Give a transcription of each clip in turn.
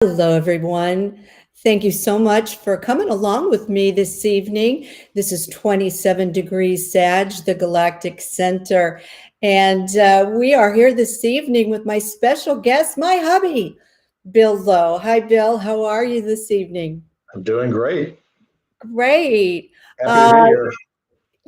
Hello, everyone. Thank you so much for coming along with me this evening. This is 27 degrees SAG, the Galactic Center. And we are here this evening with my special guest, my hubby, Bill Lowe. Hi, Bill. How are you this evening? I'm doing great. Great. Happy to Uh, be here.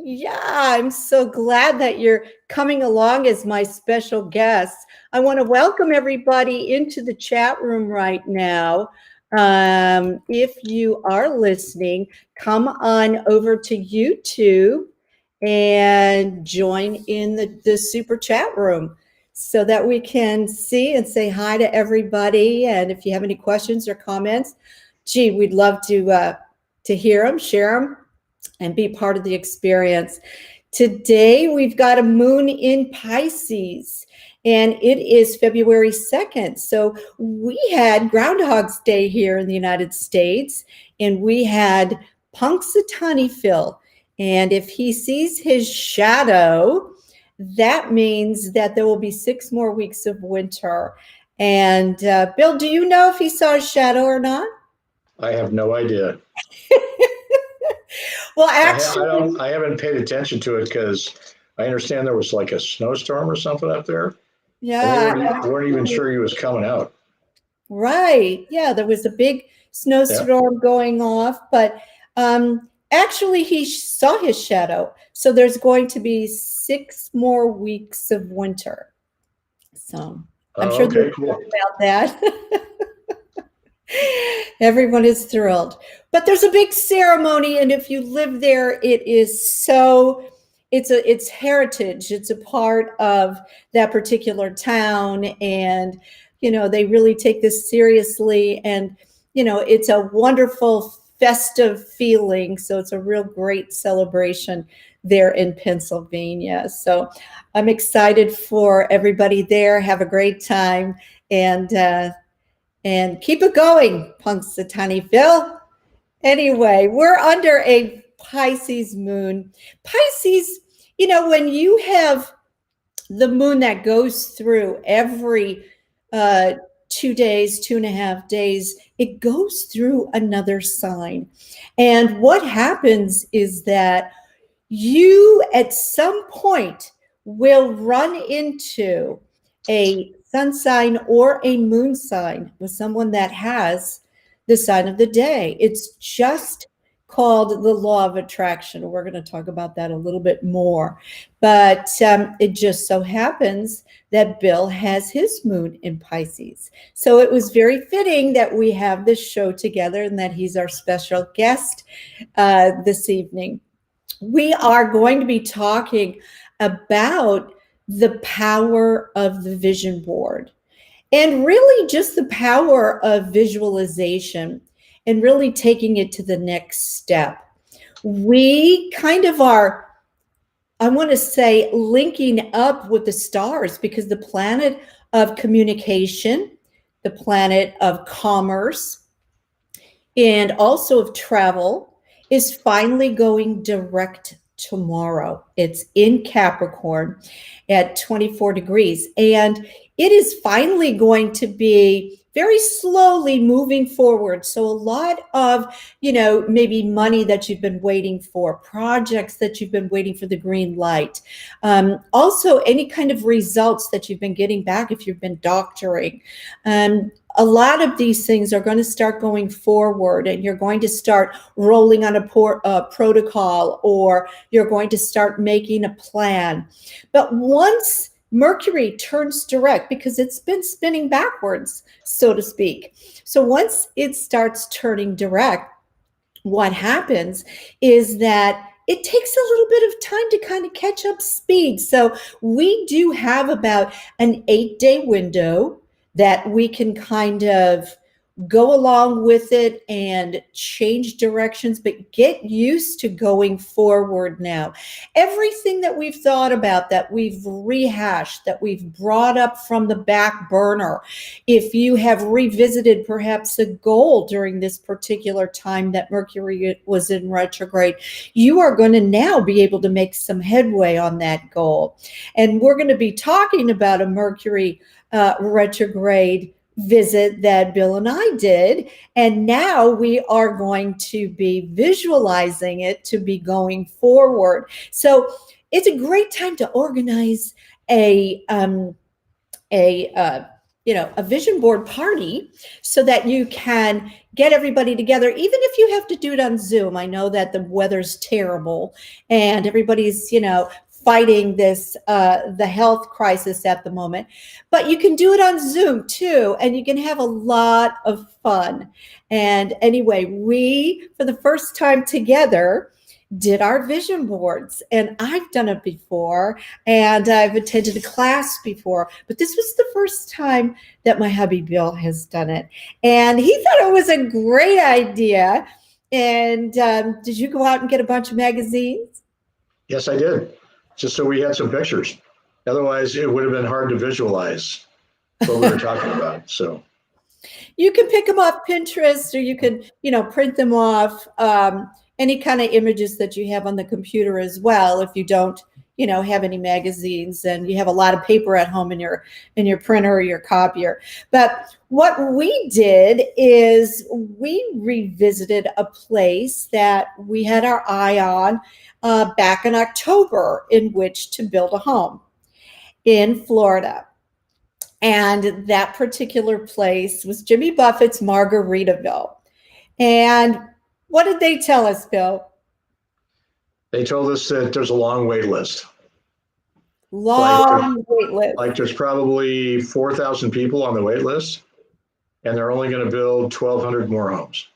Yeah, I'm so glad that you're coming along as my special guest. I want to welcome everybody into the chat room right now. If you are listening, come on over to YouTube and join in the super chat room so that we can see and say hi to everybody. And if you have any questions or comments, gee, we'd love to hear them, share them, and be part of the experience. Today, we've got a moon in Pisces, and it is February 2nd. So we had Groundhog's Day here in the United States, and we had Punxsutawney Phil. And if he sees his shadow, that means that there will be 6 more weeks of winter. And Bill, do you know if he saw his shadow or not? I have no idea. Well, I actually, don't. I haven't paid attention to it because I understand there was like a snowstorm or something up there, and they yeah, weren't even sure he was coming out. right. Yeah, there was a big Yeah. snowstorm going off, but actually he saw his shadow. So there's going to be 6 more weeks of winter. So I'm Oh, sure they're okay. Cool. thrilled about that. Everyone is thrilled. But there's a big ceremony, and if you live there, it is so it's heritage. It's a part of that particular town, and they really take this seriously, and it's a wonderful festive feeling. So it's a real great celebration there in Pennsylvania. So I'm excited for everybody there. Have a great time, and keep it going, Punxsutawney Phil. Anyway, we're under a Pisces moon. Pisces, when you have the moon that goes through every 2 days, 2.5 days, it goes through another sign. And what happens is that you at some point will run into a sun sign or a moon sign with someone that has the sign of the day. It's just called the law of attraction. We're going to talk about that a little bit more. But it just so happens that Bill has his moon in Pisces. So it was very fitting that we have this show together and that he's our special guest this evening. We are going to be talking about the power of the vision board and really just the power of visualization and really taking it to the next step. We kind of are, I want to say, linking up with the stars because the planet of communication, the planet of commerce, and also of travel is finally going direct tomorrow. It's in Capricorn at 24 degrees. And it is finally going to be very slowly moving forward. So a lot of, maybe money that you've been waiting for, projects that you've been waiting for the green light. Also any kind of results that you've been getting back if you've been doctoring. A lot of these things are going to start going forward, and you're going to start rolling on a protocol, or you're going to start making a plan. But once Mercury turns direct, because it's been spinning backwards, so to speak. So once it starts turning direct, what happens is that it takes a little bit of time to kind of catch up speed. So we do have about an 8-day window that we can kind of go along with it and change directions, but get used to going forward now. Everything that we've thought about, that we've rehashed, that we've brought up from the back burner, if you have revisited perhaps a goal during this particular time that Mercury was in retrograde, you are going to now be able to make some headway on that goal. And we're going to be talking about a Mercury retrograde visit that Bill and I did. And now we are going to be visualizing it to be going forward. So it's a great time to organize a a vision board party so that you can get everybody together, even if you have to do it on Zoom. I know that the weather's terrible and everybody's, fighting this, the health crisis at the moment, but you can do it on Zoom too, and you can have a lot of fun. And anyway, we, for the first time together, did our vision boards, and I've done it before and I've attended a class before, but this was the first time that my hubby Bill has done it, and he thought it was a great idea. And did you go out and get a bunch of magazines? Yes, I did. Just so we had some pictures. Otherwise, it would have been hard to visualize what we were talking about. So you can pick them off Pinterest, or you can, print them off, any kind of images that you have on the computer as well. If you don't, have any magazines and you have a lot of paper at home in your printer or your copier. But what we did is we revisited a place that we had our eye on back in October, in which to build a home in Florida. And that particular place was Jimmy Buffett's Margaritaville. And what did they tell us, Bill? they told us that there's a long wait list. Long wait list. Like there's probably 4,000 people on the wait list, and they're only going to build 1,200 more homes.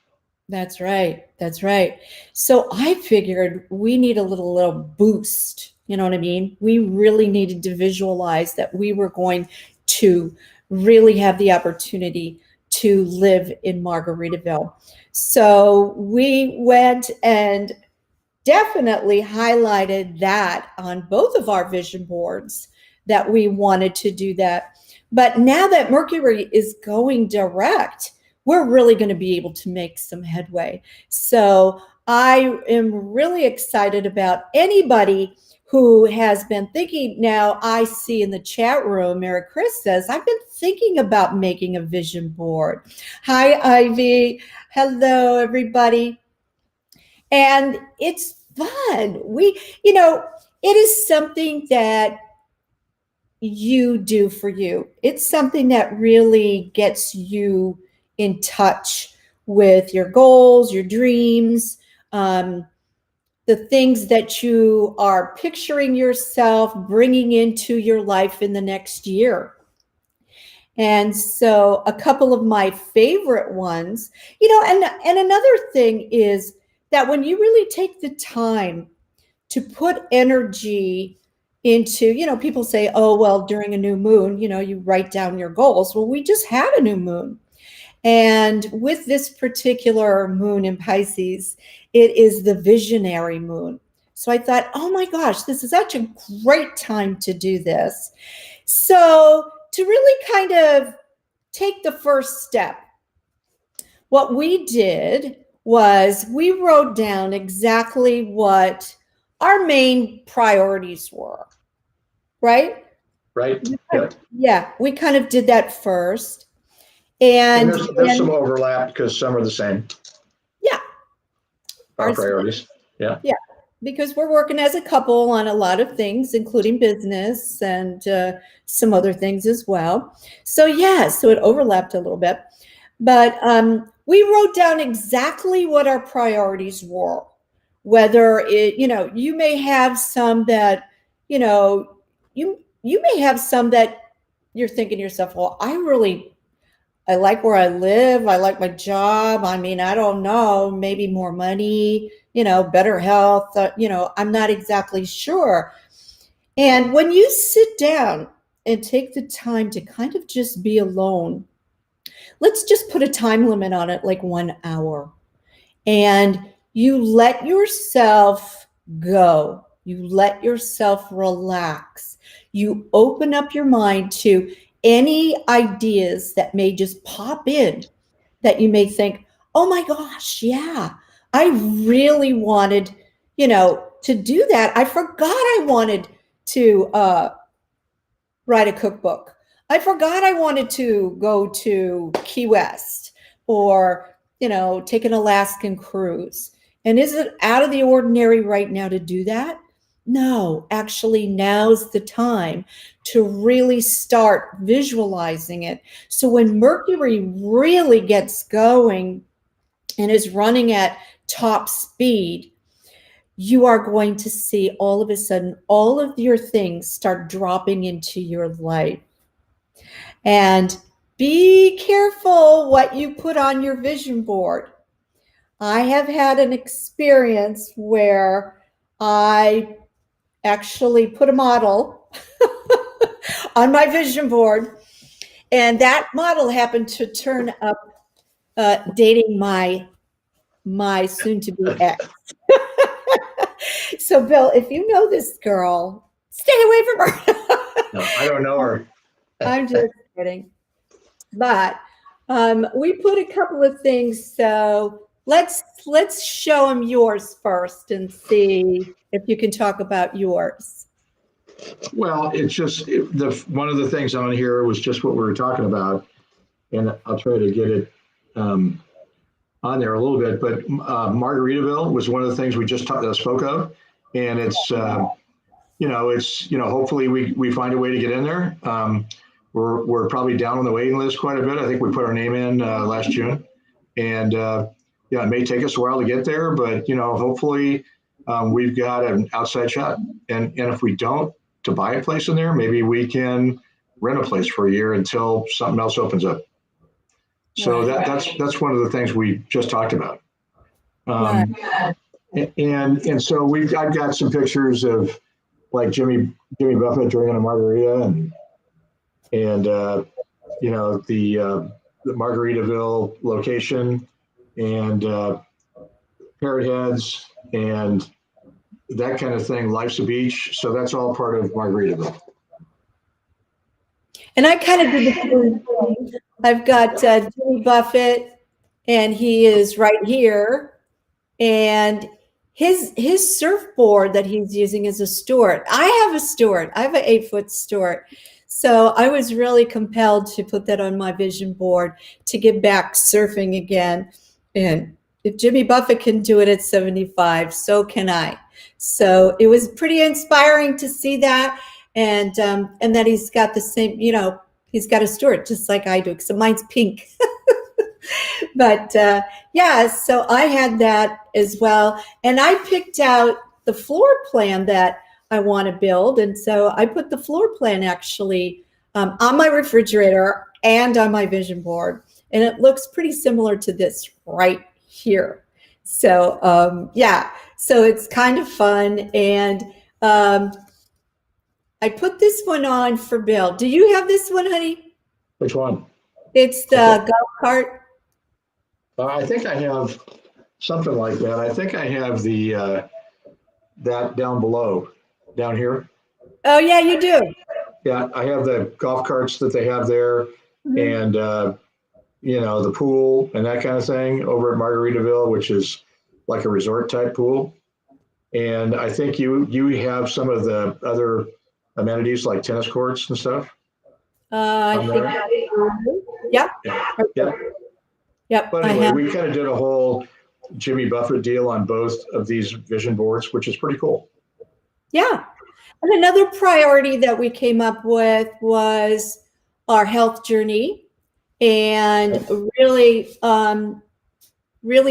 That's right. That's right. So I figured we need a little boost. You know what I mean? We really needed to visualize that we were going to really have the opportunity to live in Margaritaville. So we went and definitely highlighted that on both of our vision boards, that we wanted to do that. But now that Mercury is going direct, we're really going to be able to make some headway. So I am really excited about anybody who has been thinking. Now I see in the chat room, Mary Chris says, I've been thinking about making a vision board. Hi, Ivy. Hello, everybody. And it's fun. It is something that you do for you. It's something that really gets you in touch with your goals, your dreams, the things that you are picturing yourself bringing into your life in the next year. And so a couple of my favorite ones, and another thing is that when you really take the time to put energy into, people say, oh, well, during a new moon, you write down your goals. Well, we just had a new moon. And with this particular moon in Pisces, it is the visionary moon. So I thought, oh my gosh, this is such a great time to do this. So to really kind of take the first step, what we did was we wrote down exactly what our main priorities were, right? Right. Yeah, we kind of did that first. And there's some overlap because some are the same. Yeah. Our priorities. Yeah. Yeah. Because we're working as a couple on a lot of things, including business and some other things as well. So so it overlapped a little bit. But we wrote down exactly what our priorities were. Whether you may have some that, you may have some that you're thinking to yourself, well, I like where I live. I like my job. I mean, I don't know, maybe more money, better health. I'm not exactly sure. And when you sit down and take the time to kind of just be alone, let's just put a time limit on it, like 1 hour. And you let yourself go. You let yourself relax. You open up your mind to any ideas that may just pop in, that you may think, oh my gosh, yeah, I really wanted, to do that. I forgot I wanted to write a cookbook. I forgot I wanted to go to Key West or, take an Alaskan cruise. And is it out of the ordinary right now to do that? No, actually, now's the time to really start visualizing it. So when Mercury really gets going and is running at top speed, you are going to see all of a sudden all of your things start dropping into your life. And be careful what you put on your vision board. I have had an experience where I actually put a model on my vision board, and that model happened to turn up dating my soon-to-be ex. So, Bill, if you know this girl, stay away from her. No, I don't know her. I'm just kidding. But we put a couple of things. So let's show them yours first and see if you can talk about yours. Well, it's just one of the things on here was just what we were talking about, and I'll try to get it on there a little bit. But Margaritaville was one of the things we just spoke of, and it's hopefully we find a way to get in there. We're probably down on the waiting list quite a bit. I think we put our name in last June, and it may take us a while to get there, but hopefully we've got an outside shot. And if we don't, to buy a place in there, maybe we can rent a place for a year until something else opens up. So that's one of the things we just talked about. And so I've got some pictures of like Jimmy Buffett drinking a margarita and the Margaritaville location and parrot heads and that kind of thing. Life's a beach. So that's all part of Margaritaville. And I kind of did the same thing. I've got Jimmy Buffett, and he is right here. And his surfboard that he's using is a Stewart. I have a Stewart. I have an 8-foot Stewart. So I was really compelled to put that on my vision board to get back surfing again. And if Jimmy Buffett can do it at 75, so can I. So it was pretty inspiring to see that. And that he's got the same, he's got a Stewart just like I do, except mine's pink. But so I had that as well. And I picked out the floor plan that I want to build. And so I put the floor plan actually on my refrigerator and on my vision board. And it looks pretty similar to this right here. So, so it's kind of fun. And I put this one on for Bill. Do you have this one, honey? Which one? It's the golf cart. I think I have something like that. I think I have the that down below, down here. Oh, yeah, you do. Yeah, I have the golf carts that they have there, and the pool and that kind of thing over at Margaritaville, which is like a resort type pool. And I think you have some of the other amenities like tennis courts and stuff. I think. Yep. Yep. But anyway, we kind of did a whole Jimmy Buffett deal on both of these vision boards, which is pretty cool. Yeah. And another priority that we came up with was our health journey, and really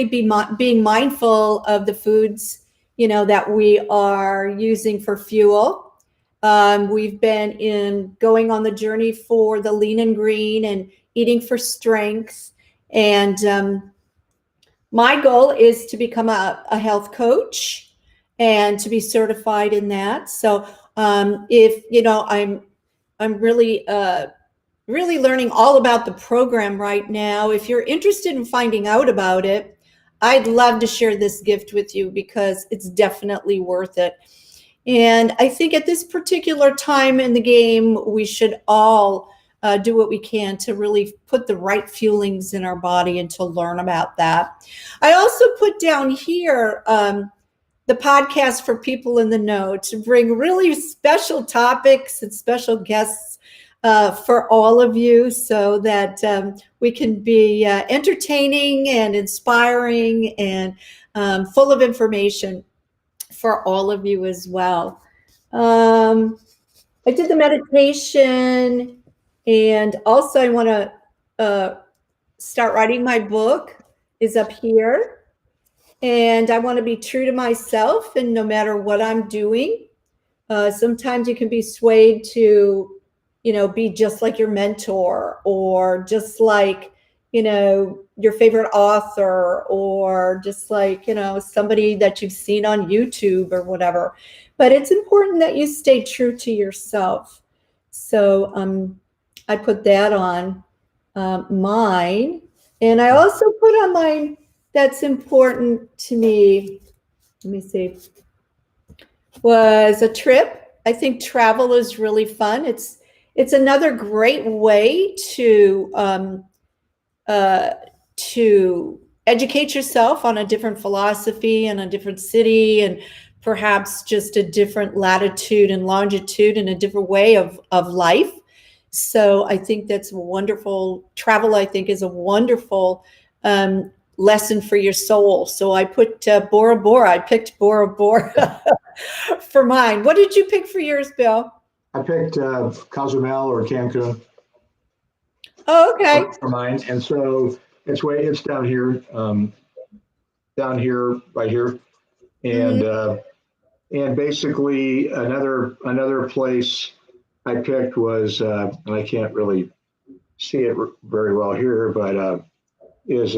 being mindful of the foods, that we are using for fuel. We've been going on the journey for the lean and green and eating for strength. And my goal is to become a health coach and to be certified in that. So I'm really learning all about the program right now. If you're interested in finding out about it, I'd love to share this gift with you because it's definitely worth it. And I think at this particular time in the game, we should all do what we can to really put the right feelings in our body and to learn about that. I also put down here the podcast for people in the know to bring really special topics and special guests for all of you so that we can be entertaining and inspiring and full of information for all of you as well. I did the meditation, and also I want to start writing my book is up here. And I want to be true to myself, and no matter what I'm doing, sometimes you can be swayed to, be just like your mentor, or just like, your favorite author, or just like, somebody that you've seen on YouTube or whatever. But it's important that you stay true to yourself. So I put that on mine. And I also put on mine that's important to me. Let me see. Was a trip. I think travel is really fun. It's another great way to educate yourself on a different philosophy and a different city, and perhaps just a different latitude and longitude and a different way of life. So I think that's wonderful. Travel, I think, is a wonderful lesson for your soul. So I put Bora Bora. I picked Bora Bora for mine. What did you pick for yours, Bill? I picked Cozumel or Cancun. Oh, okay. For mine, and so it's down here, right here, and and basically another place I picked was, and I can't really see it very well here, but is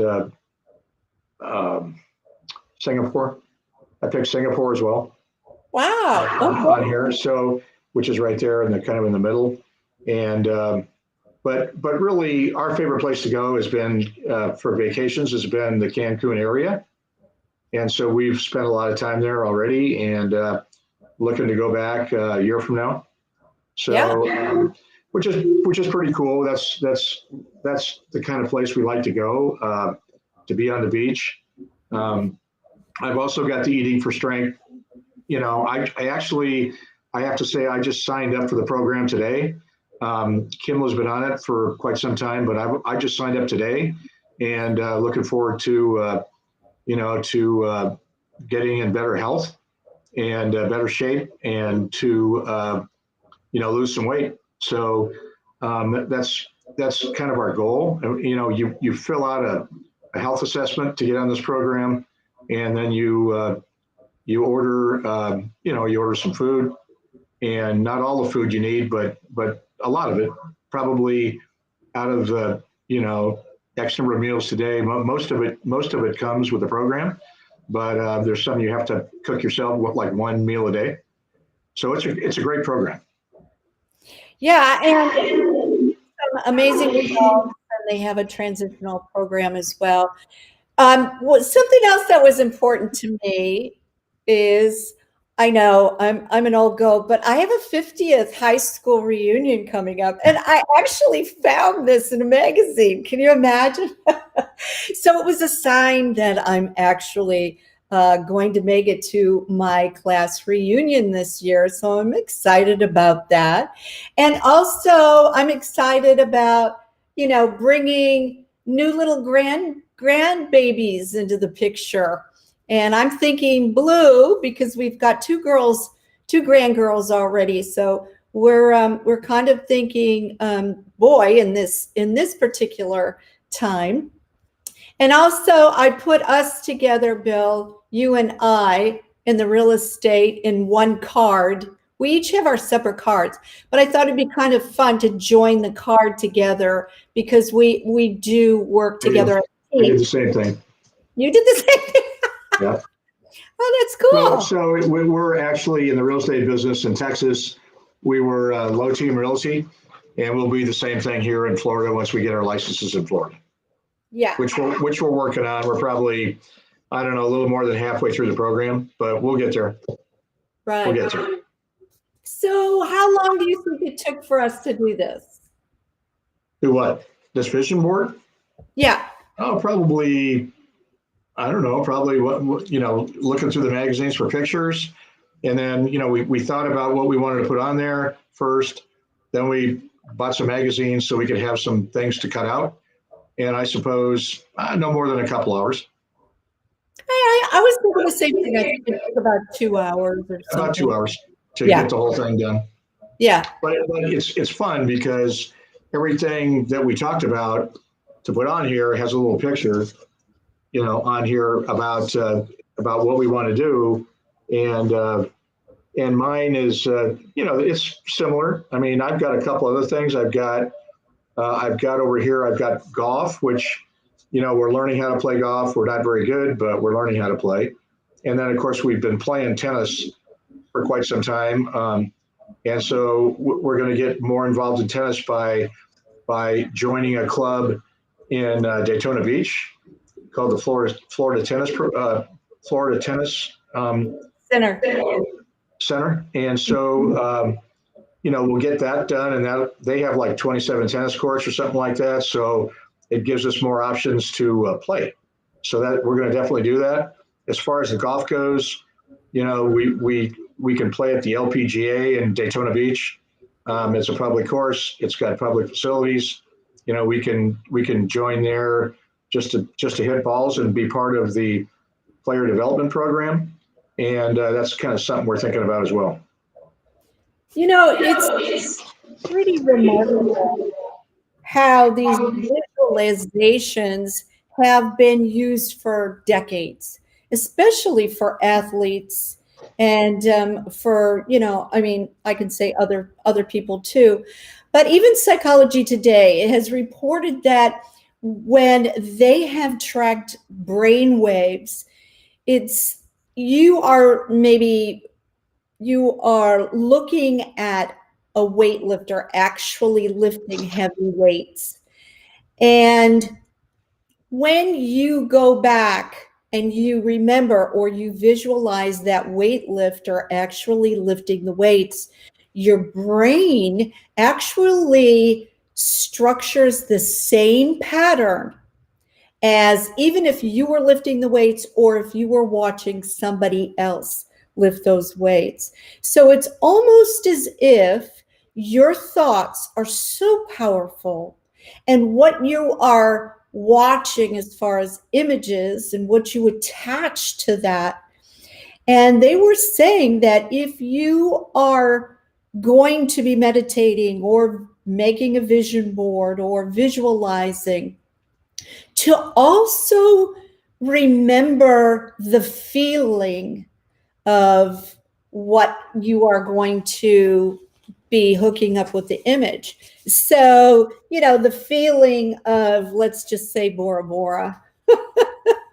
Singapore. I picked Singapore as well. Wow. On here, so which is right there in the kind of in the middle, and but really our favorite place to go has been for vacations has been the Cancun area, and so we've spent a lot of time there already, and looking to go back a year from now. So, yeah. Which is pretty cool. That's the kind of place we like to go, to be on the beach. I've also got the Eating for Strength. I actually, I have to say, I just signed up for the program today. Kimla's been on it for quite some time, but I just signed up today, and looking forward to getting in better health and better shape, and to lose some weight. So that's kind of our goal. You fill out a health assessment to get on this program, and then you order you order some food, and not all the food you need, but a lot of it, probably out of the X number of meals today. Most of it comes with the program, but there's some you have to cook yourself, like one meal a day. So it's a great program. Yeah, and some amazing results, and they have a transitional program as well. Something else that was important to me is, I know I'm an old goat, but I have a 50th high school reunion coming up, and I actually found this in a magazine. Can you imagine? So it was a sign that I'm actually going to make it to my class reunion this year. So I'm excited about that. And also I'm excited about, bringing new little grandbabies into the picture. And I'm thinking blue because we've got two grandgirls already. So we're kind of thinking boy in this particular time. And also I put us together, Bill, you and I, in the real estate in one card. We each have our separate cards, but I thought it'd be kind of fun to join the card together because we do work together. I did the same thing. You did the same thing? Yeah. Oh, that's cool. Well, so we're actually in the real estate business in Texas. We were Low Team Realty, and we'll be the same thing here in Florida once we get our licenses in Florida. Yeah. Which we're working on. We're probably, I don't know, a little more than halfway through the program, but we'll get there. Right. We'll get there. So how long do you think it took for us to do this? Do what? This vision board? Yeah. Oh, probably, I don't know, probably looking through the magazines for pictures. And then, we thought about what we wanted to put on there first. Then we bought some magazines so we could have some things to cut out. And I suppose no more than a couple hours. I was thinking the same thing. I think it took about 2 hours or something. About 2 hours to Yeah. get the whole thing done. Yeah. But it's fun because everything that we talked about to put on here has a little picture, on here about what we want to do, and mine is it's similar. I mean, I've got a couple other things. I've got over here. I've got golf, which we're learning how to play golf. We're not very good, but we're learning how to play. And then of course we've been playing tennis for quite some time. And so we're going to get more involved in tennis by joining a club in Daytona Beach called the Florida Tennis Center. And so we'll get that done, and that they have like 27 tennis courts or something like that. So it gives us more options to play. So that we're going to definitely do that. As far as the golf goes, we can play at the LPGA in Daytona Beach. It's a public course. It's got public facilities. We can join there just to hit balls and be part of the player development program. And that's kind of something we're thinking about as well. It's pretty remarkable how these visualizations have been used for decades, especially for athletes and for, I can say other people too. But even Psychology Today has reported that when they have tracked brain waves, you are looking at a weightlifter actually lifting heavy weights. And when you go back and you remember or you visualize that weightlifter actually lifting the weights, your brain actually structures the same pattern as even if you were lifting the weights or if you were watching somebody else lift those weights. So it's almost as if your thoughts are so powerful, and what you are watching as far as images and what you attach to that. And they were saying that if you are going to be meditating or making a vision board or visualizing, to also remember the feeling of what you are going to be hooking up with the image. So, the feeling of, let's just say Bora Bora,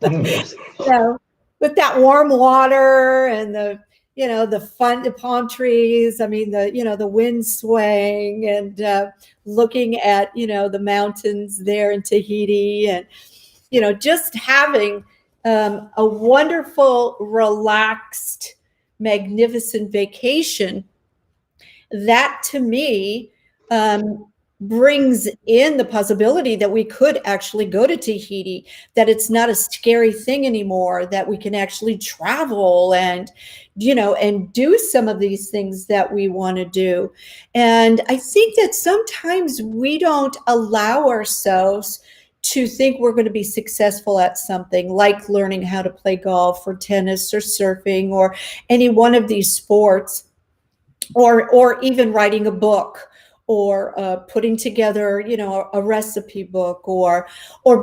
with that warm water and the palm trees. I mean, the wind swaying and looking at, the mountains there in Tahiti, and, just having a wonderful, relaxed, magnificent vacation. That to me brings in the possibility that we could actually go to Tahiti, that it's not a scary thing anymore, that we can actually travel and, and do some of these things that we want to do. And I think that sometimes we don't allow ourselves to think we're going to be successful at something like learning how to play golf or tennis or surfing or any one of these sports, or even writing a book, or putting together, a recipe book, or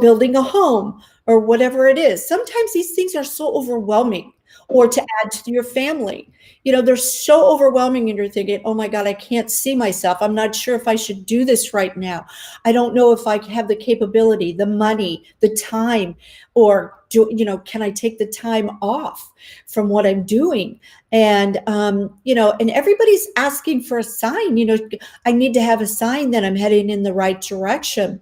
building a home, or whatever it is. Sometimes these things are so overwhelming, or to add to your family. They're so overwhelming, and you're thinking, oh my God, I can't see myself. I'm not sure if I should do this right now. I don't know if I have the capability, the money, the time, or can I take the time off from what I'm doing? And, and everybody's asking for a sign. I need to have a sign that I'm heading in the right direction.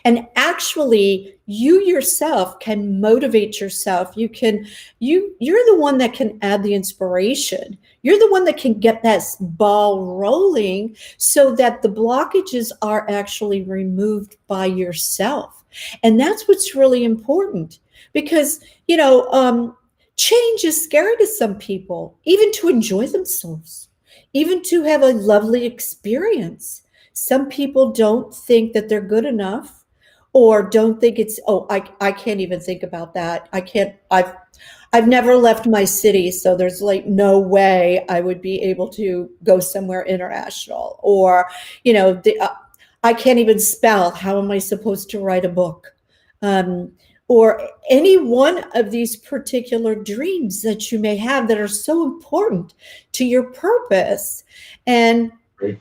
And actually, you yourself can motivate yourself. You're the one that can add the inspiration. You're the one that can get that ball rolling so that the blockages are actually removed by yourself. And that's what's really important, because, change is scary to some people, even to enjoy themselves, even to have a lovely experience. Some people don't think that they're good enough, or don't think it's, oh, I can't even think about that. I've never left my city, so there's like no way I would be able to go somewhere international. Or, I can't even spell. How am I supposed to write a book? Or any one of these particular dreams that you may have that are so important to your purpose. And, Great.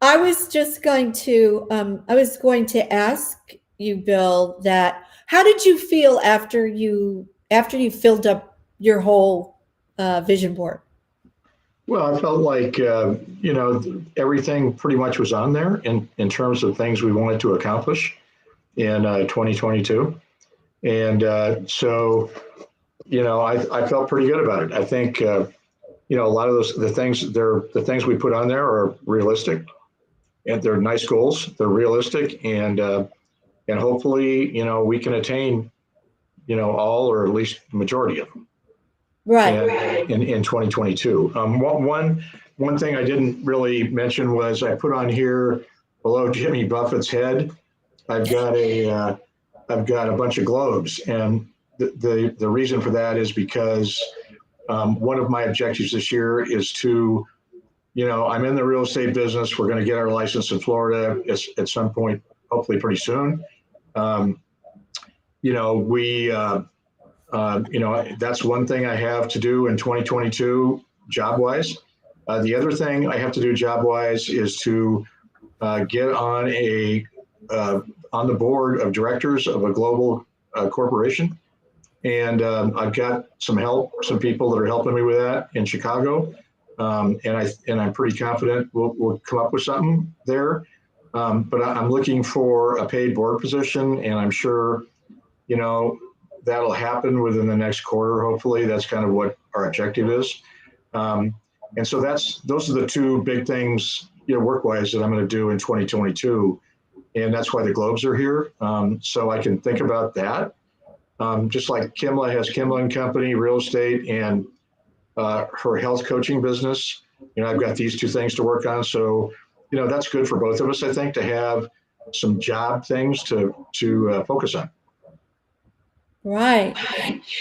I was going to ask you, Bill, that how did you feel after you filled up your whole vision board? Well, I felt like, everything pretty much was on there in terms of things we wanted to accomplish in 2022. And so, I felt pretty good about it. I think, a lot of the things we put on there are realistic, and they're nice goals. They're realistic, and hopefully, we can attain, all or at least the majority of them. Right. In 2022. One thing I didn't really mention was I put on here below Jimmy Buffett's head, I've got a bunch of globes, and the reason for that is because one of my objectives this year is to, I'm in the real estate business. We're going to get our license in Florida at some point, hopefully pretty soon. That's one thing I have to do in 2022 job-wise. The other thing I have to do job-wise is to get on on the board of directors of a global corporation. And I've got some people that are helping me with that in Chicago. And I'm pretty confident we'll come up with something there. But I'm looking for a paid board position, and I'm sure, that'll happen within the next quarter. Hopefully, that's kind of what our objective is. And so those are the two big things, work-wise, that I'm going to do in 2022. And that's why the globes are here. So I can think about that. Just like Kimla has Kimla and Company, real estate, and her health coaching business. I've got these two things to work on. So, that's good for both of us, I think, to have some job things to focus on. Right.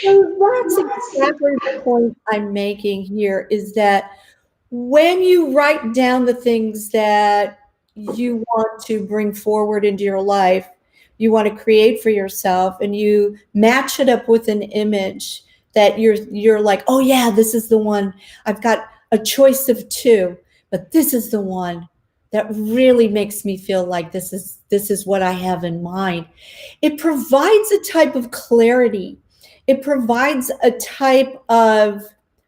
So that's exactly the point I'm making here, is that when you write down the things that you want to bring forward into your life, you want to create for yourself, and you match it up with an image that you're like, oh yeah, this is the one. I've got a choice of two, but this is the one that really makes me feel like this is what I have in mind. It provides a type of clarity. It provides a type of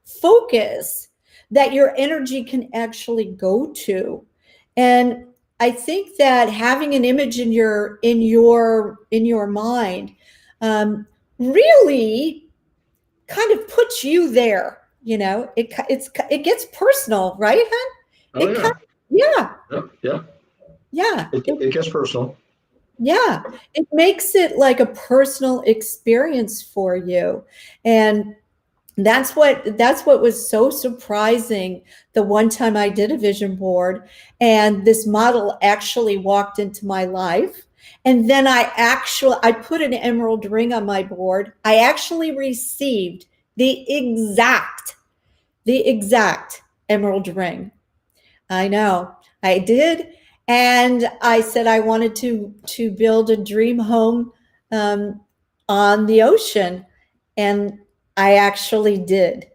focus that your energy can actually go to. And I think that having an image in your mind really kind of puts you there. It gets personal, right, hon? Oh, It yeah. kind yeah. Yeah. It gets personal. Yeah. It makes it like a personal experience for you. And that's what was so surprising the one time I did a vision board, and this model actually walked into my life. And then I put an emerald ring on my board. I actually received the exact emerald ring. I know, I did. And I said I wanted to build a dream home on the ocean. And I actually did.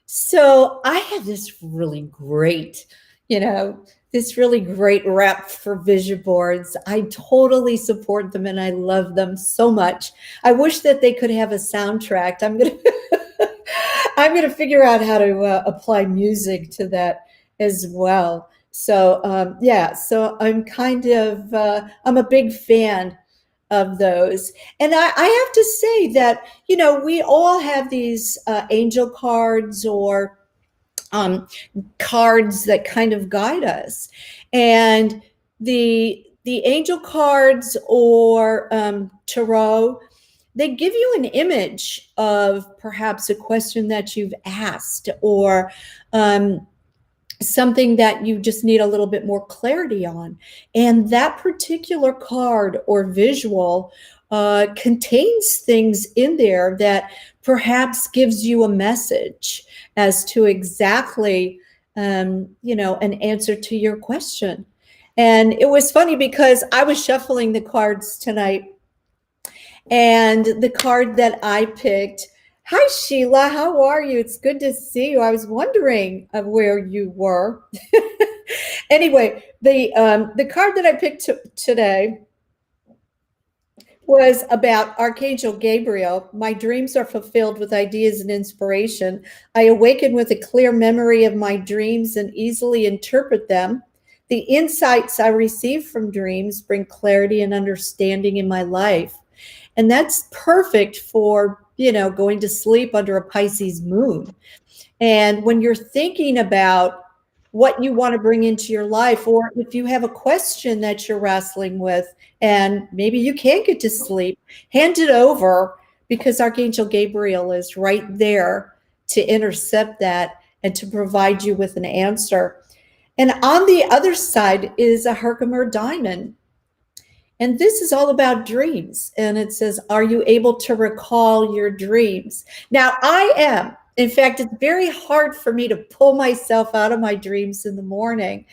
So I have this really great, rep for vision boards. I totally support them and I love them so much. I wish that they could have a soundtrack. I'm gonna figure out how to apply music to that as well. So so I'm a big fan of those. And I have to say that, we all have these angel cards or cards that kind of guide us. And the angel cards or tarot, they give you an image of perhaps a question that you've asked, or something that you just need a little bit more clarity on. And that particular card or visual contains things in there that perhaps gives you a message as to exactly, an answer to your question. And it was funny because I was shuffling the cards tonight, and the card that I picked, hi Sheila, how are you? It's good to see you. I was wondering of where you were. Anyway, the card that I picked today was about Archangel Gabriel. My dreams are fulfilled with ideas and inspiration. I awaken with a clear memory of my dreams and easily interpret them. The insights I receive from dreams bring clarity and understanding in my life. And that's perfect for, going to sleep under a Pisces moon. And when you're thinking about what you want to bring into your life, or if you have a question that you're wrestling with and maybe you can't get to sleep, hand it over, because Archangel Gabriel is right there to intercept that and to provide you with an answer. And on the other side is a Herkimer diamond. And this is all about dreams. And it says, are you able to recall your dreams? Now, I am. In fact, it's very hard for me to pull myself out of my dreams in the morning.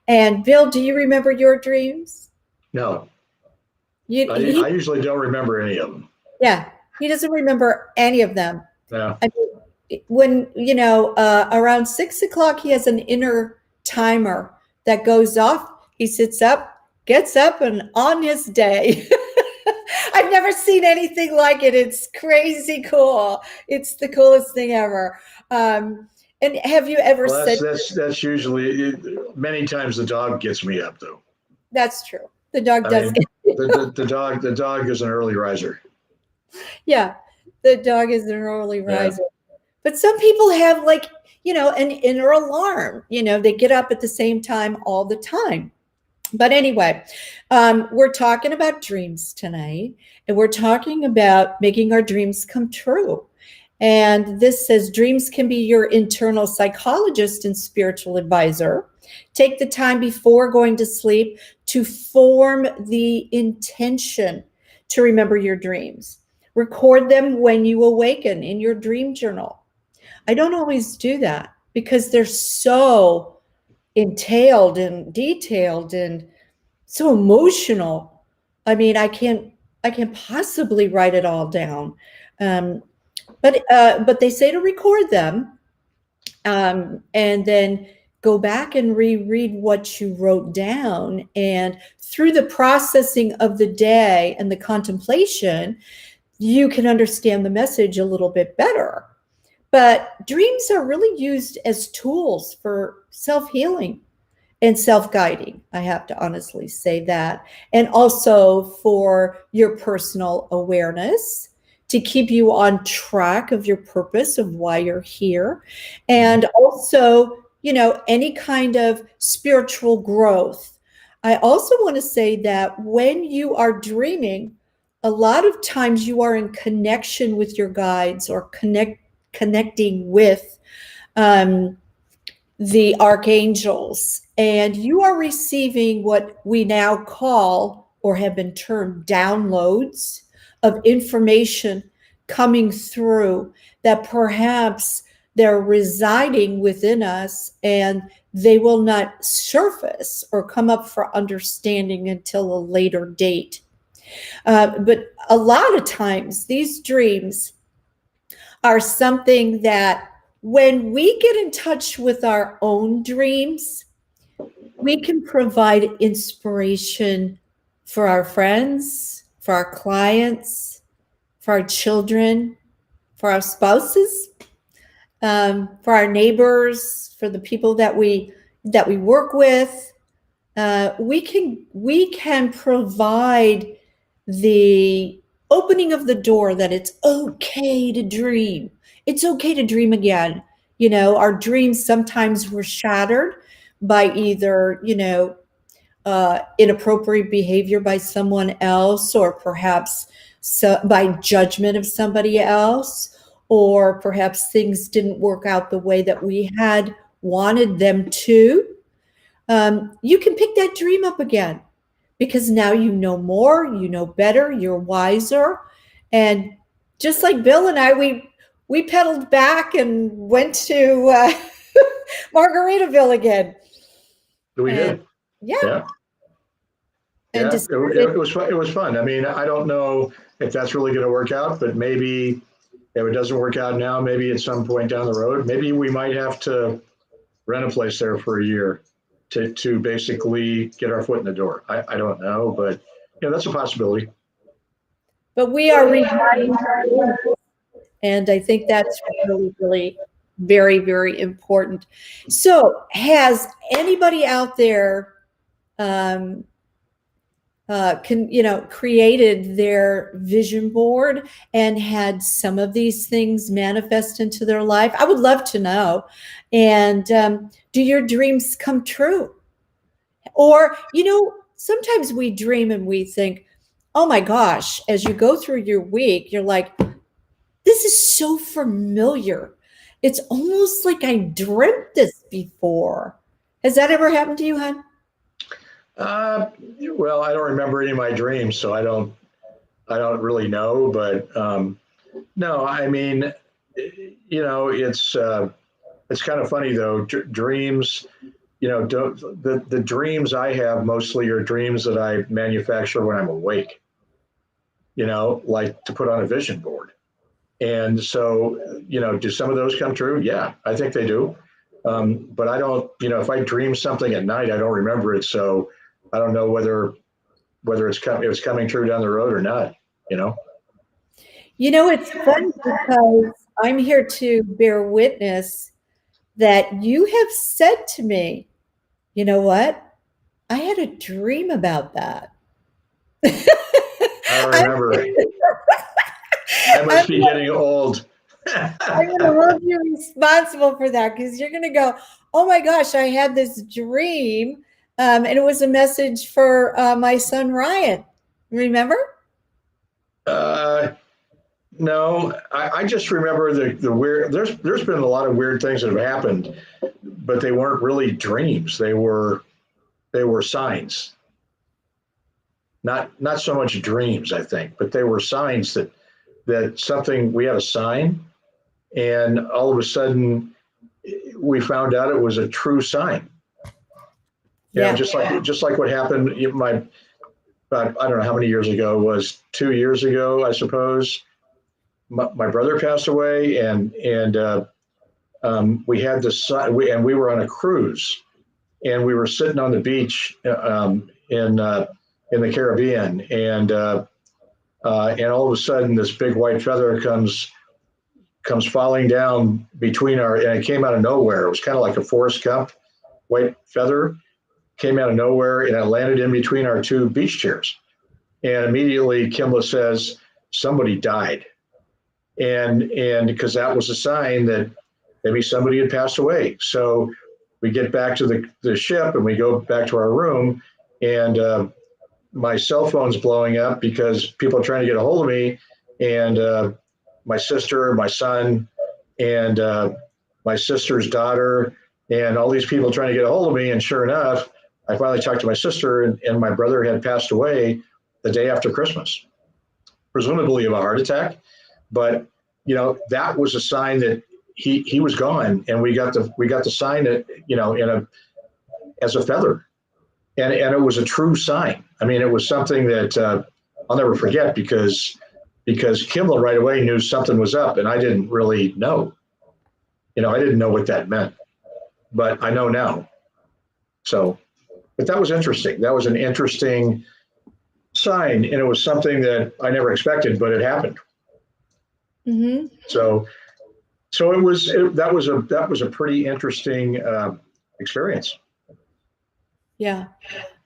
And Bill, do you remember your dreams? No. I usually don't remember any of them. Yeah, he doesn't remember any of them. Yeah. I mean, when, around 6 o'clock, he has an inner timer that goes off. He sits up, gets up, and on his day. I've never seen anything like it. It's crazy cool. It's the coolest thing ever. And have you ever said that's usually, many times the dog gets me up though. That's true. The dog does get the dog is an early riser. Yeah, the dog is an early riser. Yeah. But some people have an inner alarm. They get up at the same time all the time. But anyway, we're talking about dreams tonight, and we're talking about making our dreams come true. And this says dreams can be your internal psychologist and spiritual advisor. Take the time before going to sleep to form the intention to remember your dreams. Record them when you awaken in your dream journal. I don't always do that because they're so entailed and detailed and so emotional. I mean, I can't possibly write it all down. But they say to record them, and then go back and reread what you wrote down. And through the processing of the day and the contemplation, you can understand the message a little bit better. But dreams are really used as tools for self-healing and self-guiding. I have to honestly say that. And also for your personal awareness, to keep you on track of your purpose of why you're here. And also, any kind of spiritual growth. I also want to say that when you are dreaming, a lot of times you are in connection with your guides or connecting with the archangels, and you are receiving what we now call or have been termed downloads of information coming through that perhaps they're residing within us and they will not surface or come up for understanding until a later date. But a lot of times these dreams are something that when we get in touch with our own dreams, we can provide inspiration for our friends, for our clients, for our children, for our spouses, for our neighbors, for the people that we work with. We can provide the opening of the door that it's okay to dream. It's okay to dream again. Our dreams sometimes were shattered by either, inappropriate behavior by someone else, or perhaps by judgment of somebody else, or perhaps things didn't work out the way that we had wanted them to, you can pick that dream up again, because now you know more, you know better, you're wiser. And just like Bill and I, we pedaled back and went to Margaritaville again. We And, did. yeah. Yeah. And Yeah. It was fun. It was fun. I mean, I don't know if that's really going to work out, but maybe if it doesn't work out now, maybe at some point down the road, maybe we might have to rent a place there for a year to basically get our foot in the door. I don't know, but that's a possibility. But we are refining, and I think that's really, really very, very important. So, has anybody out there created their vision board and had some of these things manifest into their life? I would love to know. And do your dreams come true? Or, sometimes we dream and we think, oh my gosh, as you go through your week, you're like, this is so familiar. It's almost like I dreamt this before. Has that ever happened to you, hon? Well, I don't remember any of my dreams, so I don't really know. But no, I mean, it's kind of funny though. Dreams, the dreams I have mostly are dreams that I manufacture when I'm awake. Like to put on a vision board. And so, do some of those come true? Yeah, I think they do. But I don't, if I dream something at night, I don't remember it. So I don't know whether it's coming true down the road or not, It's fun because I'm here to bear witness that you have said to me, you know what? I had a dream about that. I remember. I must be getting old. I'm going to hold you responsible for that, because you're going to go, oh my gosh, I had this dream. And it was a message for my son, Ryan. Remember? No, I just remember the weird, there's been a lot of weird things that have happened, but they weren't really dreams. They were signs. Not so much dreams, I think, but they were signs that something, we had a sign, and all of a sudden we found out it was a true sign. Yeah, just like what happened I don't know how many years ago, it was 2 years ago, I suppose. My brother passed away, and we had this, and we were on a cruise, and we were sitting on the beach in the Caribbean, and all of a sudden this big white feather comes falling down between and it came out of nowhere. It was kind of like a Forrest Gump white feather, came out of nowhere, and it landed in between our two beach chairs. And immediately Kimla says, somebody died. And because that was a sign that maybe somebody had passed away. So we get back to the ship and we go back to our room, and my cell phone's blowing up because people are trying to get a hold of me, and my sister, my son, and my sister's daughter, and all these people trying to get a hold of me. And sure enough, I finally talked to my sister, and my brother had passed away the day after Christmas, presumably of a heart attack. But that was a sign that he was gone, and we got the sign that as a feather, and it was a true sign. I mean, it was something that I'll never forget, because Kimla right away knew something was up, and I didn't really know. I didn't know what that meant, but I know now. So, but that was interesting. That was an interesting sign, and it was something that I never expected, but it happened. Mm-hmm. So that was a pretty interesting experience. Yeah,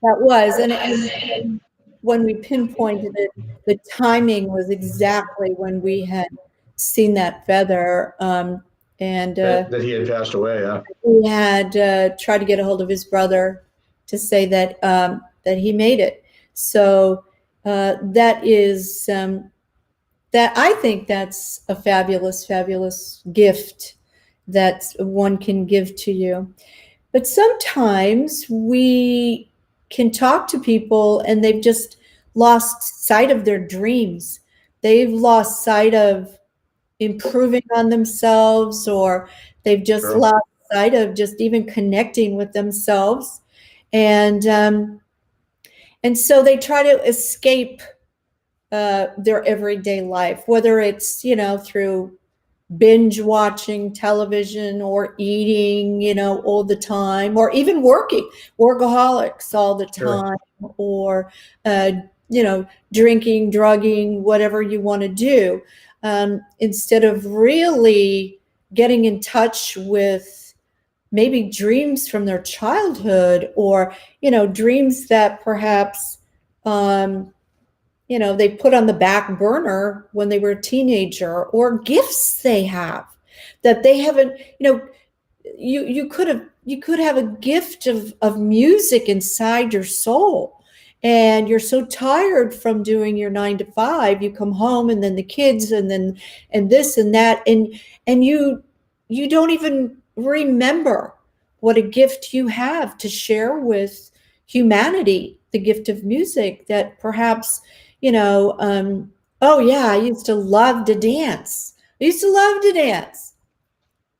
that was. And when we pinpointed it, the timing was exactly when we had seen that feather. And that he had passed away. Yeah. He had tried to get a hold of his brother to say that that he made it. So that is that I think that's a fabulous, fabulous gift that one can give to you. But sometimes we can talk to people and they've just lost sight of their dreams. They've lost sight of improving on themselves, or they've just Sure. lost sight of just even connecting with themselves. And so they try to escape their everyday life, whether it's, through binge watching television or eating, all the time, or even workaholics all the Sure. time, or, uh, drinking, drugging, whatever you want to do, instead of really getting in touch with maybe dreams from their childhood, or, dreams that perhaps, they put on the back burner when they were a teenager, or gifts they have that they haven't, you could have a gift of music inside your soul, and you're so tired from doing your 9 to 5, you come home, and then the kids, and this and that, and you don't even remember what a gift you have to share with humanity, the gift of music that perhaps, oh yeah, I used to love to dance. I used to love to dance.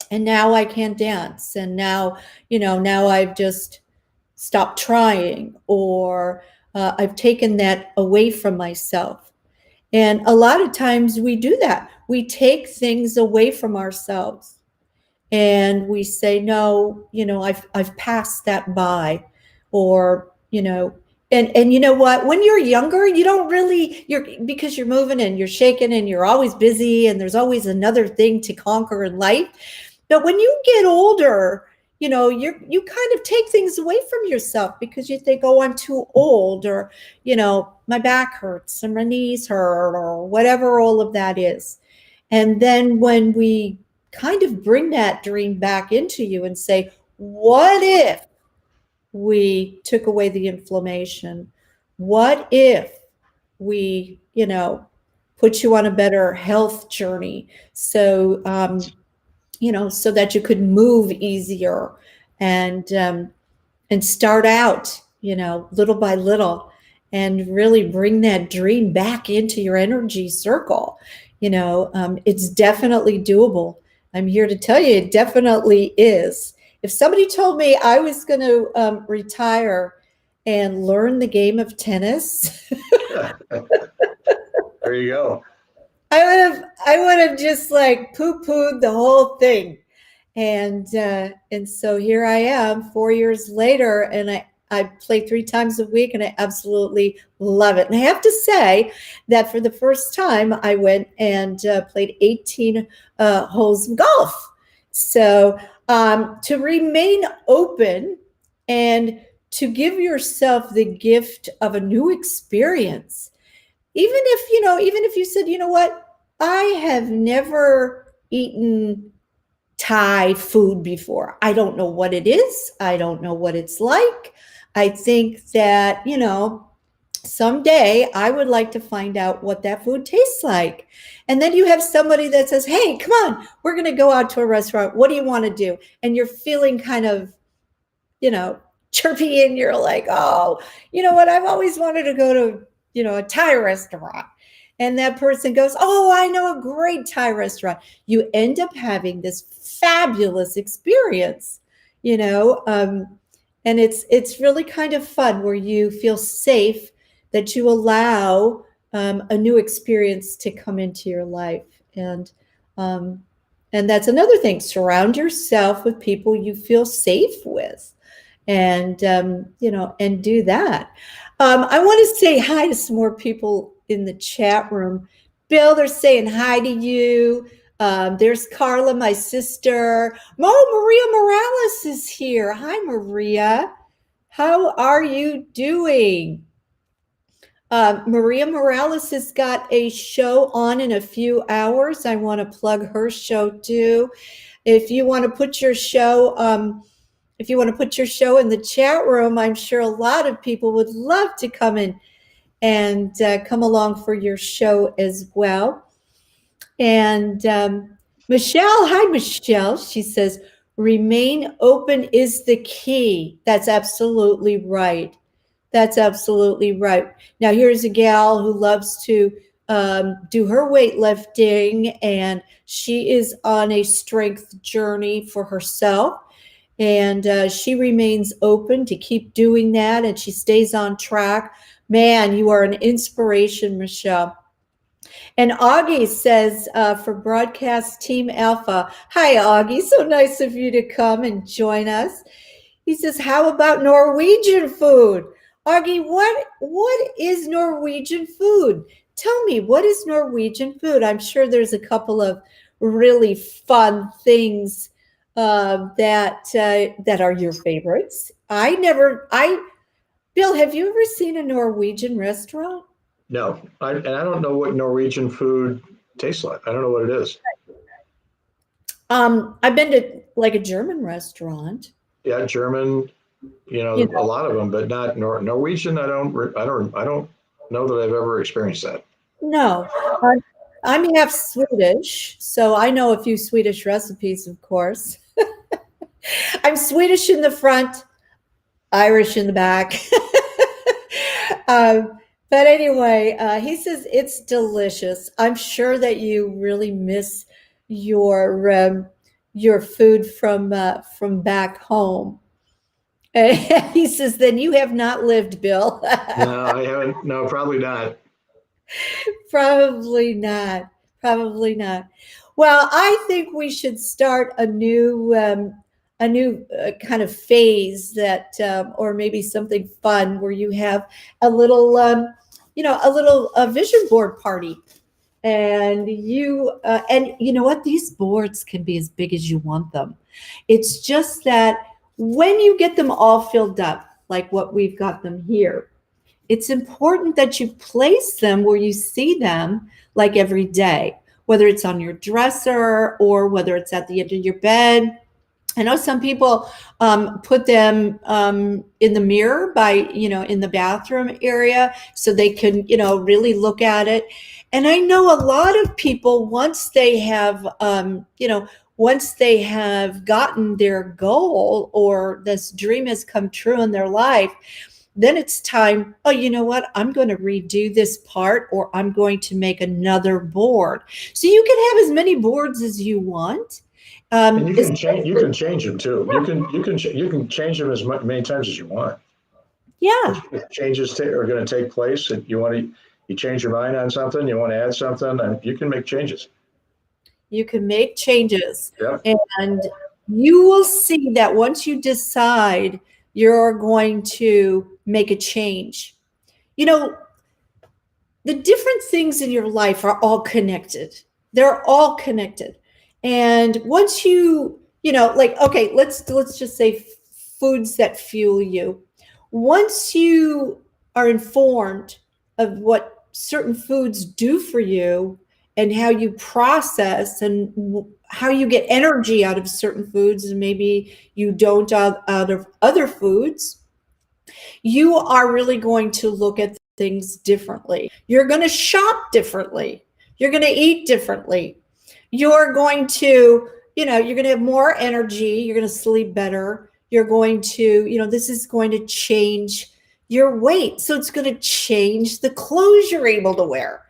And now I can't dance. And now I've just stopped trying, or I've taken that away from myself. And a lot of times we do that. We take things away from ourselves, and we say, no, I've passed that by, or, and you know what, when you're younger, you don't really, because you're moving and you're shaking and you're always busy and there's always another thing to conquer in life. But when you get older, you kind of take things away from yourself, because you think, oh, I'm too old, or, my back hurts and my knees hurt, or whatever all of that is. And then when we kind of bring that dream back into you and say, what if we took away the inflammation? What if we, put you on a better health journey? So, so that you could move easier, and start out, little by little, and really bring that dream back into your energy circle. It's definitely doable. I'm here to tell you, it definitely is. If somebody told me I was going to retire and learn the game of tennis, There you go. I would have just like poo-pooed the whole thing. And so here I am 4 years later, and I play 3 times a week, and I absolutely love it. And I have to say that for the first time, I went and played 18 holes of golf. So to remain open and to give yourself the gift of a new experience, even if you said, what, I have never eaten Thai food before. I don't know what it is. I don't know what it's like. I think that, someday I would like to find out what that food tastes like. And then you have somebody that says, hey, come on, we're going to go out to a restaurant. What do you want to do? And you're feeling kind of, chirpy, and you're like, oh, you know what? I've always wanted to go to, a Thai restaurant. And that person goes, oh, I know a great Thai restaurant. You end up having this fabulous experience, and it's really kind of fun, where you feel safe, that you allow a new experience to come into your life. And that's another thing. Surround yourself with people you feel safe with, and and do that. I want to say hi to some more people in the chat room. Bill, they're saying hi to you. There's Carla, my sister. Maria Morales is here. Hi, Maria. How are you doing? Maria Morales has got a show on in a few hours. I want to plug her show too. If you want to put your show, in the chat room, I'm sure a lot of people would love to come in and come along for your show as well. And Michelle, hi, Michelle. She says, remain open is the key. That's absolutely right. That's absolutely right. Now, here's a gal who loves to do her weightlifting, and she is on a strength journey for herself. And she remains open to keep doing that, and she stays on track. Man, you are an inspiration, Michelle. And Augie says for Broadcast Team Alpha, hi, Augie. So nice of you to come and join us. He says, how about Norwegian food? Augie, what is Norwegian food? Tell me, what is Norwegian food? I'm sure there's a couple of really fun things that are your favorites. Bill, have you ever seen a Norwegian restaurant? No, and I don't know what Norwegian food tastes like. I don't know what it is. I've been to like a German restaurant. Yeah, German, a lot of them, but not Norwegian. I don't know that I've ever experienced that. No, I'm half Swedish, so I know a few Swedish recipes, of course. I'm Swedish in the front, Irish in the back. But anyway, he says it's delicious. I'm sure that you really miss your food from back home. He says, then you have not lived, Bill. No, I haven't. No, probably not. Probably not. Probably not. Well, I think we should start a new kind of phase that, or maybe something fun where you have a little, a vision board party. And you know what? These boards can be as big as you want them. It's just that when you get them all filled up, like what we've got them here, it's important that you place them where you see them, like every day, whether it's on your dresser or whether it's at the end of your bed. I know some people put them in the mirror in the bathroom area so they can, really look at it. And I know a lot of people, once they have, once they have gotten their goal or this dream has come true in their life, then it's time, oh, you know what? I'm going to redo this part, or I'm going to make another board. So you can have as many boards as you want. And you can change. You can change them too. You can change them as many times as you want. Yeah. If changes are going to take place, and you change your mind on something, you want to add something, and you can make changes. You can make changes. Yep. And you will see that once you decide you're going to make a change, the different things in your life are all connected. They're all connected. And once okay, let's just say foods that fuel you. Once you are informed of what certain foods do for you and how you process and how you get energy out of certain foods, and maybe you don't out of other foods, you are really going to look at things differently. You're going to shop differently. You're going to eat differently. You're going to, you're going to have more energy. You're going to sleep better. You're going to, this is going to change your weight. So it's going to change the clothes you're able to wear.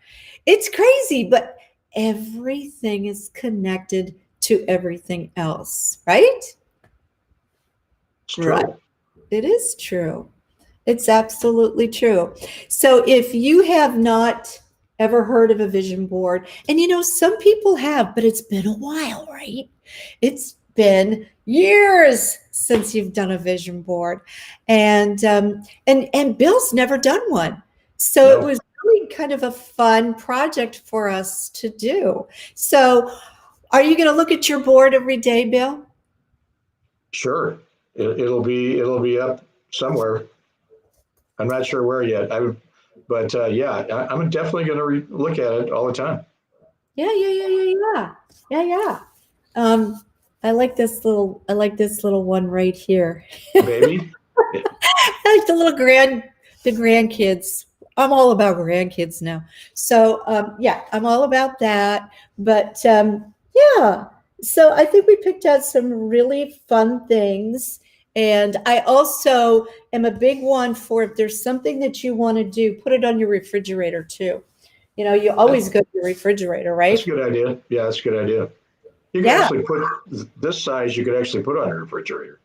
It's crazy, but everything is connected to everything else, right? It's true. Right. It is true. It's absolutely true. So if you have not ever heard of a vision board, and some people have, but it's been a while, right? It's been years since you've done a vision board, and Bill's never done one, so no. It was really kind of a fun project for us to do. So are you going to look at your board every day, Bill? Sure. It'll be up somewhere. I'm not sure where yet. But I'm definitely going to look at it all the time. Yeah. I like this little one right here. Baby. I like the grandkids. I'm all about grandkids now. So I'm all about that. But Yeah. So I think we picked out some really fun things. And I also am a big one for if there's something that you want to do, put it on your refrigerator too. You know, you always go to your refrigerator, That's a right? good idea. Yeah, that's a good idea. You could Yeah. actually put this size, you could actually put on a refrigerator,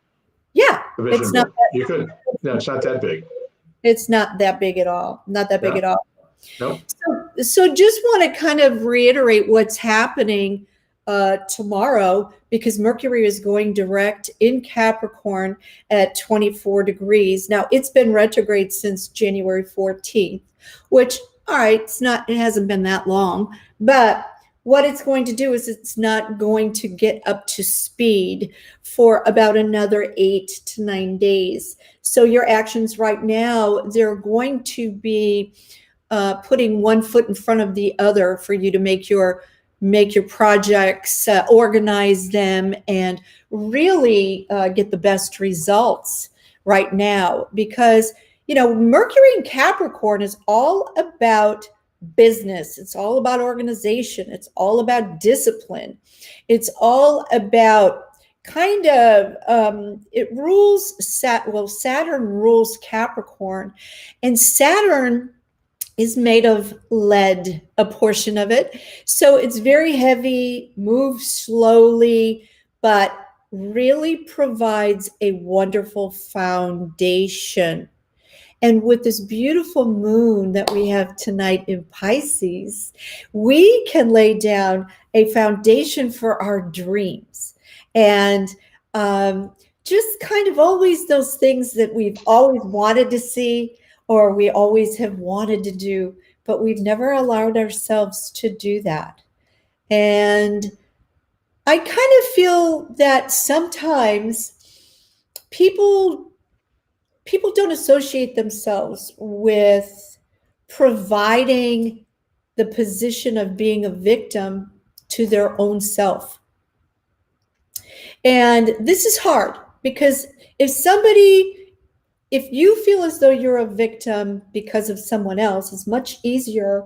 Yeah. the vision It's not board. You could. No, it's not that big. it's not that big at all. Not that big Yeah. at all. No. So just want to kind of reiterate what's happening tomorrow, because Mercury is going direct in Capricorn at 24 degrees. Now it's been retrograde since January 14th, which, all right, it hasn't been that long, but what it's going to do is it's not going to get up to speed for about another 8 to 9 days. So your actions right now, they're going to be putting one foot in front of the other for you to make your projects, organize them, and really get the best results right now. Because Mercury in Capricorn is all about business. It's all about organization. It's all about discipline. It's all about it rules Saturn rules Capricorn, and Saturn is made of lead, a portion of it. So it's very heavy, moves slowly, but really provides a wonderful foundation. And with this beautiful moon that we have tonight in Pisces, we can lay down a foundation for our dreams. And just kind of always those things that we've always wanted to see, or we always have wanted to do, but we've never allowed ourselves to do that. And I kind of feel that sometimes people don't associate themselves with providing the position of being a victim to their own self. And this is hard, because if you feel as though you're a victim because of someone else, it's much easier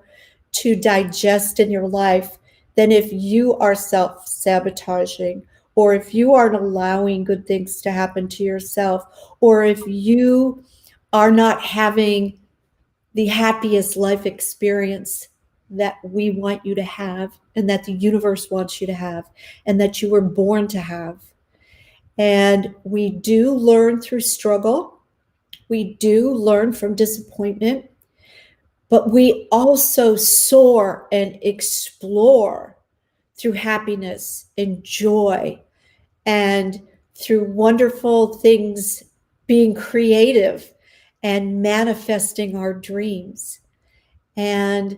to digest in your life than if you are self-sabotaging, or if you aren't allowing good things to happen to yourself, or if you are not having the happiest life experience that we want you to have, and that the universe wants you to have, and that you were born to have. And we do learn through struggle. We do learn from disappointment, but we also soar and explore through happiness and joy, and through wonderful things, being creative and manifesting our dreams. And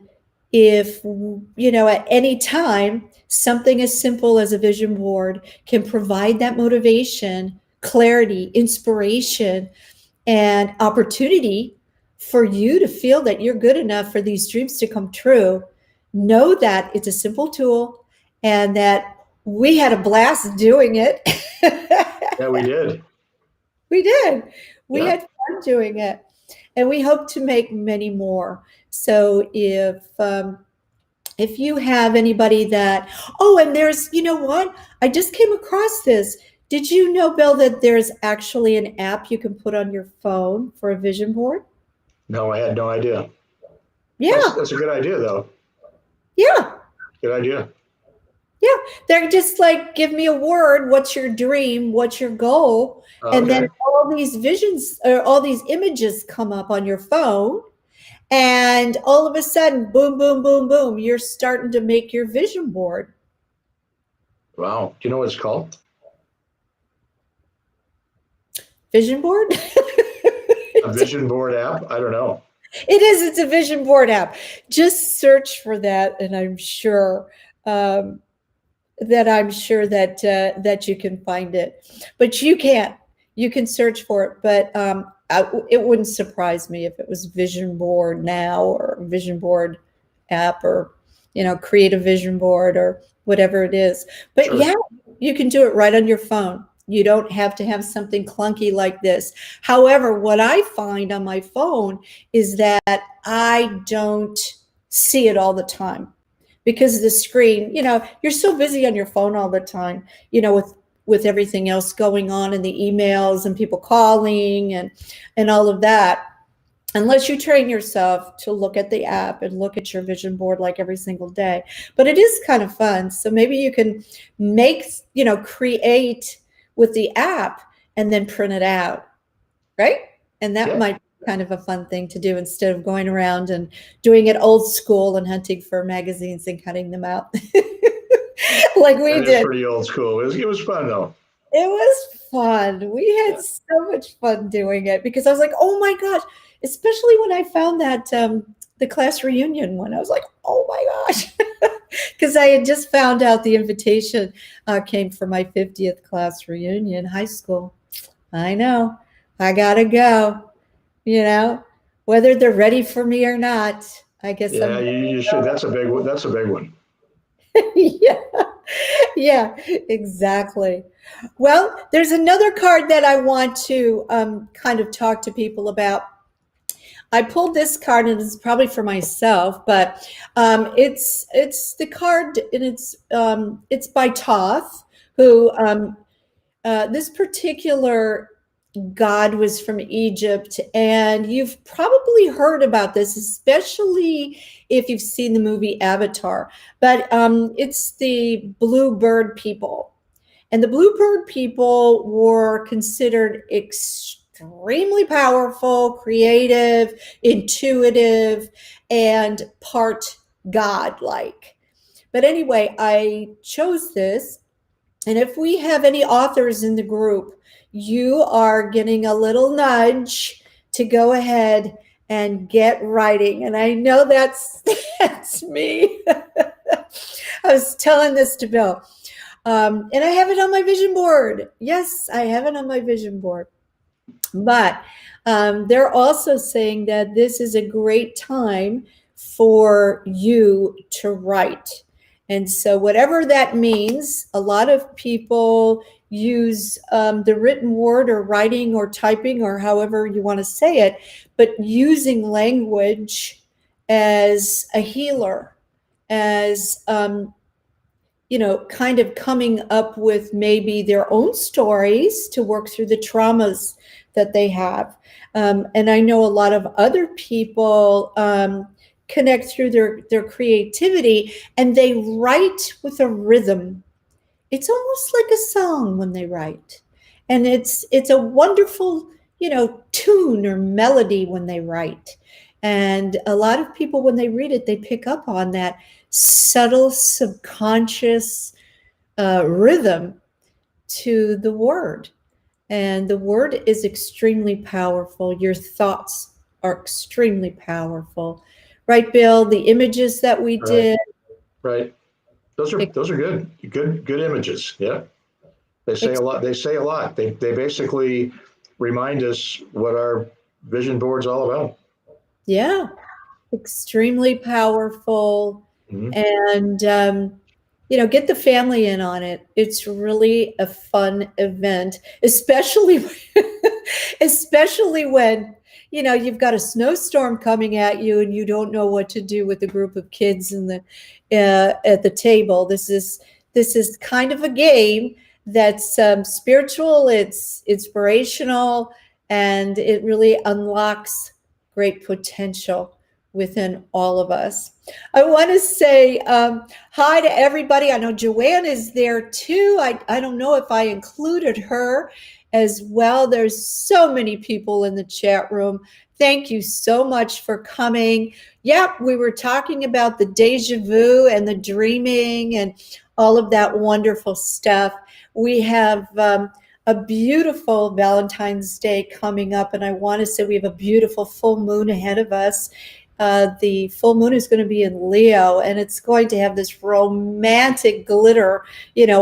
if, at any time, something as simple as a vision board can provide that motivation, clarity, inspiration, and opportunity for you to feel that you're good enough for these dreams to come true, know that it's a simple tool, and that we had a blast doing it. Yeah, we did. We did. We Yeah. had fun doing it, and we hope to make many more. So if you have anybody that, and there's, what? I just came across this. Did you know, Bill, that there's actually an app you can put on your phone for a vision board? No, I had no idea. Yeah. That's a good idea, though. Yeah. Good idea. Yeah. They're just like, give me a word. What's your dream? What's your goal? Okay. And then all these visions, or all these images come up on your phone. And all of a sudden, boom, boom, boom, boom, you're starting to make your vision board. Wow. Do you know what it's called? Vision board? A vision board app? I don't know. It is. It's a vision board app. Just search for that, and I'm sure that you can find it. But you can't. You can search for it, but it wouldn't surprise me if it was vision board now, or vision board app, or create a vision board, or whatever it is. But Sure. Yeah, you can do it right on your phone. You don't have to have something clunky like this. However, what I find on my phone is that I don't see it all the time. because the screen, you're so busy on your phone all the time, with everything else going on and the emails and people calling and all of that. Unless you train yourself to look at the app and look at your vision board like every single day. But it is kind of fun. So maybe you can create with the app and then print it out, right? And that might be kind of a fun thing to do instead of going around and doing it old school and hunting for magazines and cutting them out like we did. It's pretty old school. It was fun, though. It was fun. We had so much fun doing it because I was like, oh my gosh, especially when I found that the class reunion one, I was like, oh my gosh, because I had just found out the invitation came for my 50th class reunion, high school. I know, I gotta go, whether they're ready for me or not. I guess. Yeah, you should. That's a big one. That's a big one. Yeah, exactly. Well, there's another card that I want to kind of talk to people about. I pulled this card, and it's probably for myself, but it's the card, and it's by Thoth, who this particular god was from Egypt, and you've probably heard about this, especially if you've seen the movie Avatar. But it's the Bluebird people, and the Bluebird people were considered extremely powerful, creative, intuitive, and part godlike. But anyway, I chose this, and if we have any authors in the group, you are getting a little nudge to go ahead and get writing. And I know that's me. I was telling this to Bill. And I have it on my vision board. Yes, I have it on my vision board. But they're also saying that this is a great time for you to write. And so whatever that means, a lot of people use the written word or writing or typing or however you want to say it, but using language as a healer, as, kind of coming up with maybe their own stories to work through the traumas that they have. And I know a lot of other people connect through their creativity, and they write with a rhythm. It's almost like a song when they write, and it's a wonderful tune or melody when they write. And a lot of people, when they read it, they pick up on that subtle subconscious rhythm to the word. And the word is extremely powerful. Your thoughts are extremely powerful. Right, Bill? The images that we did. Right. Those are good images. Yeah. They say a lot. They basically remind us what our vision board's all about. Yeah. Extremely powerful. Mm-hmm. And, get the family in on it. It's really a fun event, especially when, you've got a snowstorm coming at you and you don't know what to do with a group of kids at the table. This is kind of a game that's spiritual, it's inspirational, and it really unlocks great potential within all of us. I want to say hi to everybody. I know Joanne is there too. I don't know if I included her as well. There's so many people in the chat room. Thank you so much for coming. Yep, we were talking about the deja vu and the dreaming and all of that wonderful stuff. We have a beautiful Valentine's Day coming up, and I want to say we have a beautiful full moon ahead of us. The full moon is going to be in Leo, and it's going to have this romantic glitter,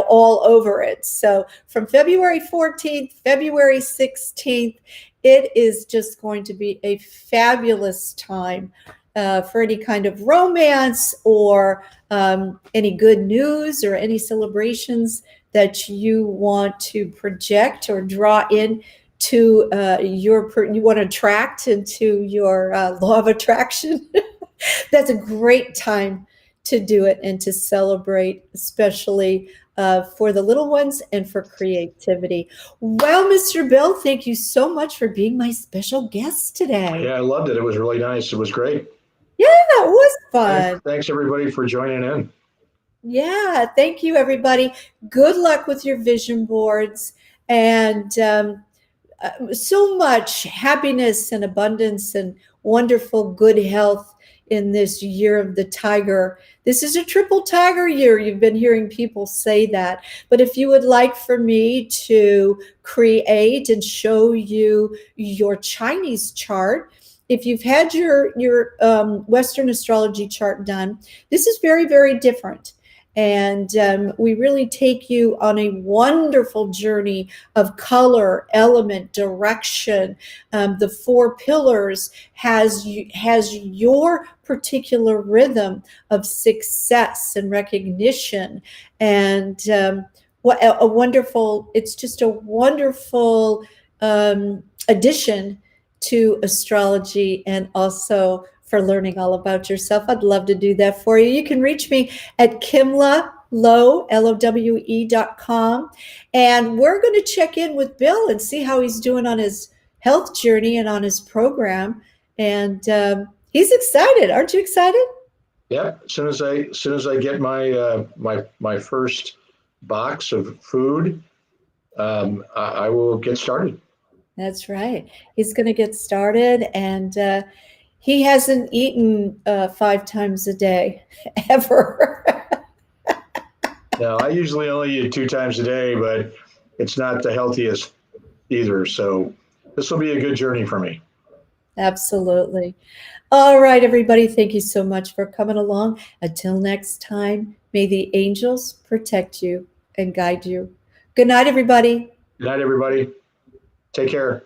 all over it. So from February 14th, February 16th, it is just going to be a fabulous time for any kind of romance or any good news or any celebrations that you want to project or draw in to you want to attract into your law of attraction. That's a great time to do it and to celebrate, especially for the little ones and for creativity. Well, Mr. Bill, thank you so much for being my special guest today. Yeah, I loved it. It was really nice. It was great. Yeah, it was fun. Thanks everybody for joining in. Yeah, thank you, everybody. Good luck with your vision boards, and so much happiness and abundance and wonderful good health in this year of the tiger. This is a triple tiger year. You've been hearing people say that. But if you would like for me to create and show you your Chinese chart, if you've had your Western astrology chart done, this is very, very different. And we really take you on a wonderful journey of color, element, direction. The 4 pillars has your particular rhythm of success and recognition. And what a wonderful, it's just a wonderful addition to astrology, and also for learning all about yourself. I'd love to do that for you. You can reach me at kimlalowe.com. And we're going to check in with Bill and see how he's doing on his health journey and on his program. And he's excited. Aren't you excited? Yeah. As soon as I get my my first box of food, I will get started. That's right. He's going to get started, and he hasn't eaten 5 times a day ever. No, I usually only eat 2 times a day, but it's not the healthiest either. So this will be a good journey for me. Absolutely. All right, everybody. Thank you so much for coming along. Until next time, may the angels protect you and guide you. Good night, everybody. Good night, everybody. Take care.